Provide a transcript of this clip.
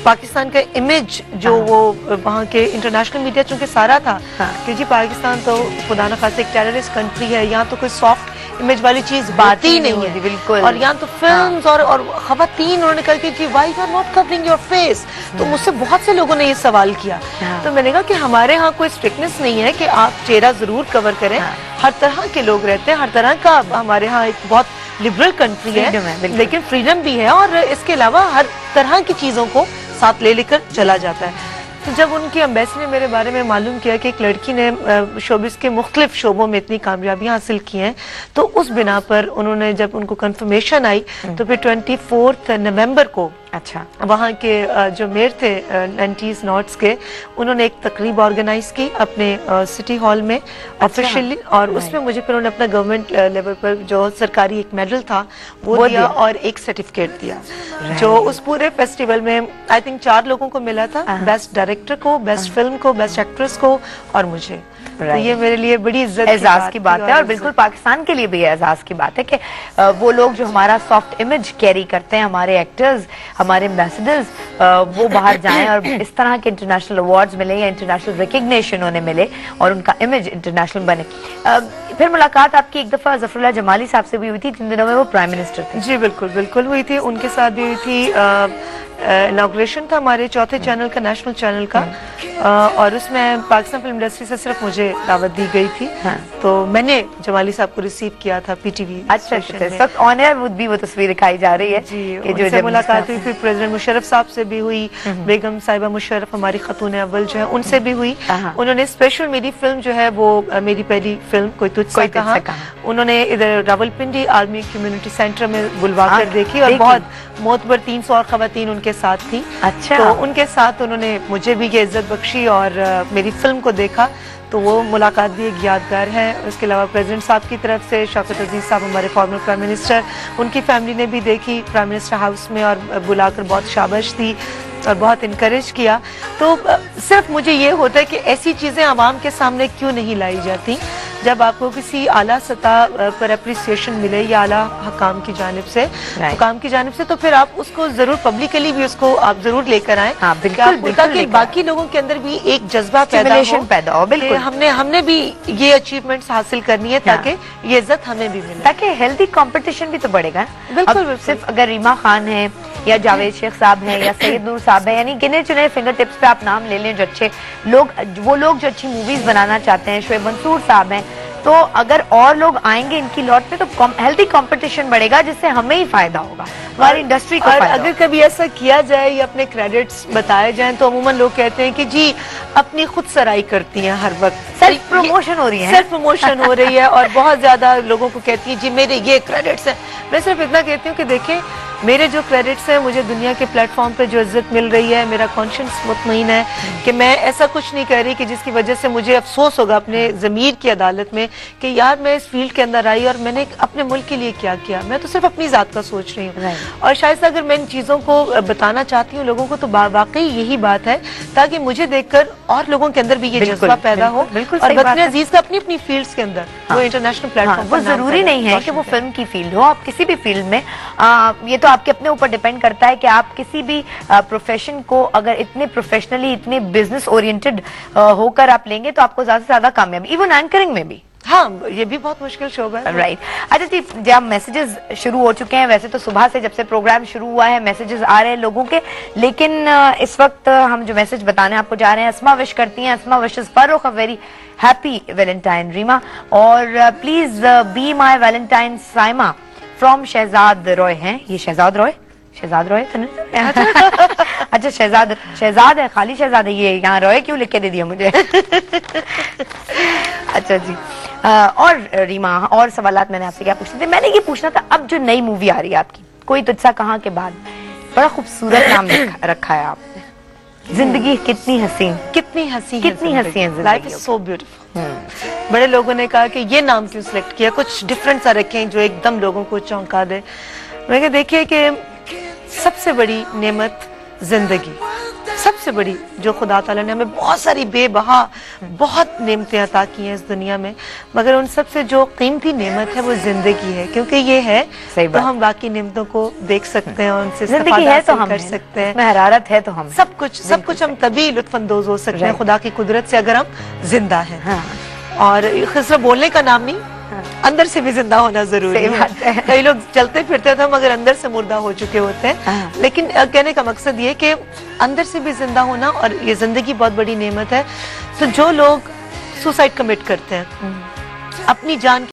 पाकिस्तान का इमेज जो वो वहाँ के इंटरनेशनल मीडिया चूंकि सारा था कि जी पाकिस्तान तो खुदा न खास्ता एक टेररिस्ट कंट्री है, यहाँ तो कोई सॉफ्ट इमेज वाली चीज बात ही नहीं है बिल्कुल, और यहाँ तो फिल्म्स और खवातीन उन्होंने कहा कि जी why you are not covering your face. तो मुझसे बहुत से लोगों ने ये सवाल किया, तो मैंने कहा कि हमारे यहाँ कोई स्ट्रिक्टनेस नहीं है कि आप चेहरा जरूर कवर करें, हर तरह के लोग रहते हैं, हर तरह का हमारे यहाँ एक बहुत लिबरल कंट्री है, लेकिन फ्रीडम भी है और इसके अलावा हर तरह की चीजों को साथ ले लेकर चला जाता है। तो जब उनकी एम्बेसी ने मेरे बारे में मालूम किया कि एक लड़की ने शोबिस के मुख्तलिफ शोबों में इतनी कामयाबियां हासिल की हैं, तो उस बिना पर उन्होंने जब उनको कंफर्मेशन आई तो फिर 24 नवंबर को वहाँ के जो मेयर थे 90s नॉर्थ के, उन्होंने एक तकरीब ऑर्गेनाइज की अपने सिटी हॉल में ऑफिशियली, और उसमें मुझे फिर उन्होंने अपना गवर्नमेंट लेवल पर जो सरकारी एक मेडल था वो दिया और एक सर्टिफिकेट दिया, जो उस पूरे फेस्टिवल में आई थिंक 4 लोगों को मिला था, बेस्ट डायरेक्टर को, बेस्ट फिल्म को, बेस्ट एक्ट्रेस को और मुझे। तो ये मेरे लिए बड़ी एजाज की बात है और बिल्कुल पाकिस्तान के लिए भी एजाज की बात है कि वो लोग जो हमारा सॉफ्ट इमेज कैरी करते हैं, हमारे एक्टर्स, हमारे एम्बेसडर्स, वो बाहर जाएं और इस तरह के इंटरनेशनल अवार्ड्स मिले या इंटरनेशनल रिकग्निशन उन्हें मिले और उनका इमेज इंटरनेशनल बने। फिर मुलाकात आपकी एक दफा जफरुल्लाह जमाली साहब से भी हुई थी, जिन दिनों में वो प्राइम मिनिस्टर थे। जी बिल्कुल बिल्कुल हुई थी, उनके साथ भी हुई थी। इनॉग्रेशन था हमारे चौथे चैनल का, नेशनल चैनल का, और उसमें पाकिस्तान फिल्म इंडस्ट्री से सिर्फ मुझे दावत दी गई थी। तो मैंने जमाली साहब को रिसीव किया था पीटीवी। अच्छा, इस वक्त ऑन एयर भी वो तस्वीर दिखाई जा रही है जी, जो मुलाकात हुई थी प्रेसिडेंट मुशर्रफ साहब से भी हुई, बेगम साहिबा मुशर्रफ हमारी खतून अव्वल जो है उनसे भी हुई। उन्होंने स्पेशल मेरी फिल्म जो है वो मेरी पहली फिल्म कोई तुझसे कहा, उन्होंने इधर रावलपिंडी आर्मी कम्युनिटी सेंटर में बुलवा कर देखी और बहुत मोतबर 300 और खवातीन उनके साथ थी। अच्छा। तो उनके साथ उन्होंने मुझे भी ये इज्जत बख्शी और मेरी फिल्म को देखा, तो वो मुलाकात भी एक यादगार है। उसके अलावा प्रेसिडेंट साहब की तरफ से शौकत अजीज साहब हमारे फॉर्मर प्राइम मिनिस्टर, उनकी फैमिली ने भी देखी प्राइम मिनिस्टर हाउस में और बुलाकर बहुत शाबाश दी और बहुत इनकरेज किया। तो सिर्फ मुझे ये होता है कि ऐसी चीजें आवाम के सामने क्यों नहीं लाई जाती, जब आपको किसी आला सतह पर अप्रिसिएशन मिले या आला हकाम की जानिब से, हुकाम की जानिब से, तो फिर आप उसको जरूर पब्लिकली भी उसको आप जरूर लेकर आए। हाँ, बिल्कुल, बाकी लोगों के अंदर भी एक जज्बा पैदा हो। बिल्कुल, हमने भी ये अचीवमेंट्स हासिल करनी है ताकि ये इज्जत हमें भी मिले, ताकि हेल्दी कंपटीशन भी तो बढ़ेगा। बिल्कुल, सिर्फ अगर रीमा खान है या जावेद शेख साहब हैं या सैयद नूर साहब हैं, यानी गिने चुने फिंगर टिप्स पे आप नाम ले लें जो अच्छे लोग, वो लोग जो अच्छी मूवीज बनाना चाहते हैं, शोएब मंसूर साहब हैं, तो अगर और लोग आएंगे इनकी लौट पे तो हेल्दी कंपटीशन बढ़ेगा, जिससे हमें ही फायदा होगा, हमारी इंडस्ट्री को फायदा। अगर कभी ऐसा किया जाए या अपने क्रेडिट्स बताए जाएं तो अमूमन लोग कहते हैं कि जी अपनी खुद सराई करती हैं, हर वक्त सेल्फ प्रमोशन हो रही है, सेल्फ प्रमोशन हो रही है और बहुत ज्यादा लोगों को कहती है जी मेरे ये क्रेडिट्स हैं। मैं सिर्फ इतना कहती हूँ कि देखें मेरे जो क्रेडिट्स हैं, मुझे दुनिया के प्लेटफॉर्म पे जो इज्जत मिल रही है, मेरा कॉन्शियंस मुतमईन है कि मैं ऐसा कुछ नहीं कर रही कि जिसकी वजह से मुझे अफसोस होगा अपने ज़मीर की अदालत में कि यार मैं इस फील्ड के अंदर आई और मैंने अपने मुल्क के लिए क्या किया। मैं तो सिर्फ अपनी जात का सोच रही हूँ और शायद से अगर मैं इन चीज़ों को बताना चाहती हूँ लोगों को तो वाकई यही बात है, ताकि मुझे देखकर और लोगों के अंदर भी ये जज्बा पैदा हो। और वतन अजीज का अपनी अपनी फील्ड्स के अंदर वो इंटरनेशनल प्लेटफॉर्म, वो जरूरी नहीं है कि वो फिल्म की फील्ड हो, आप किसी भी फील्ड में, ये तो आपके अपने ऊपर डिपेंड करता है कि आप किसी भी प्रोफेशन को अगर इतने प्रोफेशनली, इतने बिजनेस ओरिएंटेड होकर आप लेंगे तो आपको ज्यादा से ज्यादा कामयाबी, इवन एंकरिंग में भी। हाँ, ये भी बहुत मुश्किल शोबा है। राइट। अच्छा जी, जब मैसेजेस शुरू हो चुके हैं, वैसे तो सुबह से जब से प्रोग्राम शुरू हुआ है मैसेजेस आ रहे हैं लोगों के, लेकिन इस वक्त हम जो मैसेज बताने आपको जा रहे हैं, अस्मा विश करती हैं, Asma wishes Farrukh a very happy valentine Reema, और please be my valentine Saima from Shahzad Roy हैं। ये शहजाद रॉय तो नहीं? अच्छा, शहजाद है, खाली शहजाद है, ये यहाँ रॉय क्यों लिख के दे दिया मुझे? अच्छा जी, और रीमा और सवालात मैंने आपसे क्या पूछने थे, मैंने ये पूछना था अब जो नई मूवी आ रही है आपकी कोई तुझसा कहा के बाद, बड़ा खूबसूरत नाम रखा है आपने, जिंदगी कितनी हसीन, कितनी हसीन, लाइफ इज सो ब्यूटीफुल। बड़े लोगों ने कहा कि ये नाम क्यों सिलेक्ट किया, कुछ डिफरेंट सा रखें जो एकदम लोगों को चौंका दे। मैं देखिए कि सबसे बड़ी नेमत जिंदगी, सबसे बड़ी जो खुदा ताला ने हमें बहुत सारी बेबहा बहुत नेमतें अता की हैं इस दुनिया में, मगर उन सबसे जो कीमती नेमत है वो जिंदगी है, क्योंकि ये है तो हम बाकी नेमतों को देख सकते हैं, उनसे जिंदगी है तो हम कर सकते हैं, हरारत है तो हम सब कुछ हम तभी लुत्फानंदोज हो सकते हैं खुदा की कुदरत से अगर हम जिंदा हैं। और सिर्फ बोलने का नाम नहीं, अंदर से भी जिंदा होना जरूरी है। कई लोग चलते फिरते थे मगर अंदर से मुर्दा हो चुके होते हैं। लेकिन कहने का मकसद ये कि अंदर से भी जिंदा होना, और ये जिंदगी बहुत बड़ी नेमत है। तो जो लोग सुसाइड कमिट करते हैं, अपनी जान